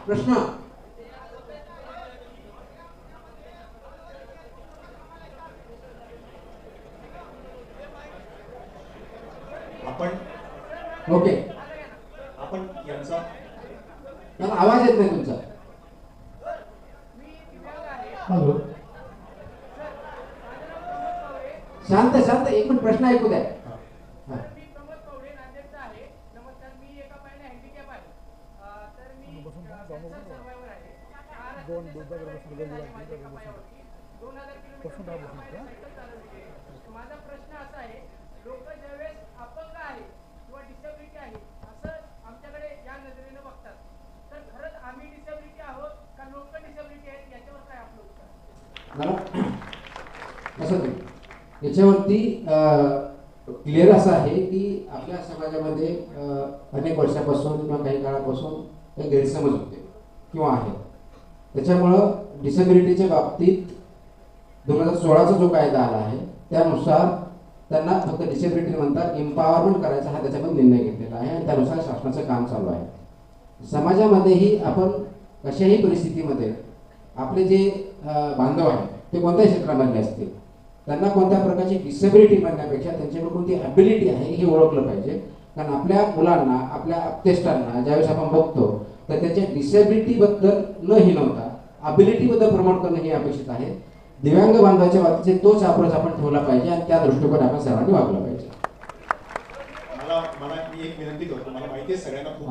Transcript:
प्रश्न आपण ओके. आपण यांचा मला आवाज येत नाही तुमचा. हॅलो. शांत शांत एक मिनिट प्रश्न ऐकू द्या. हा. माझा प्रश्न असा आहे, लोक ज्यावेळेस अपंग आहे किंवा डिसेबिलिटी आहे असं आमच्याकडे या नजरेनं बघतात, तर खरंच आम्ही डिसेबिलिटी आहोत का लोक डिसेबिलिटी आहेत याच्यावर काय आपलं उत्तर? मला असं नाही, याच्यावरती क्लिअर असं आहे की आपल्या समाजामध्ये अनेक वर्षापासून किंवा काही काळापासून काही गैरसमज होते किंवा आहे. त्याच्यामुळं डिसेबिलिटीच्या बाबतीत 2016चा जो कायदा आला आहे त्यानुसार त्यांना फक्त डिसेबिलिटी म्हणतात एम्पॉवरमेंट करायचा हा त्याच्यामध्ये निर्णय घेतलेला आहे आणि त्यानुसार शासनाचं काम चालू आहे. समाजामध्येही आपण कशाही परिस्थितीमध्ये आपले जे बांधव आहेत ते कोणत्याही क्षेत्रामधले असतील त्यांना कोणत्या प्रकारची डिसेबिलिटी म्हणण्यापेक्षा त्यांच्याकडे कोणती ॲबिलिटी आहे हे ओळखलं पाहिजे. कारण आपल्या मुलांना आपल्या अपतेष्टांना ज्यावेळेस आपण बघतो तर त्याच्या डिसेबिलिटीबद्दल न हिनवता ॲबिलिटीबद्दल प्रमोट करणं हे अपेक्षित आहे. दिव्यांग बांधवाच्या बाबतीत तोच अप्रोच आपण ठेवला पाहिजे आणि त्या दृष्टिकोन आपण सर्वांनी वागलं पाहिजे. मला मी एक विनंती करतो. मला माहिती आहे सगळ्यांना खूप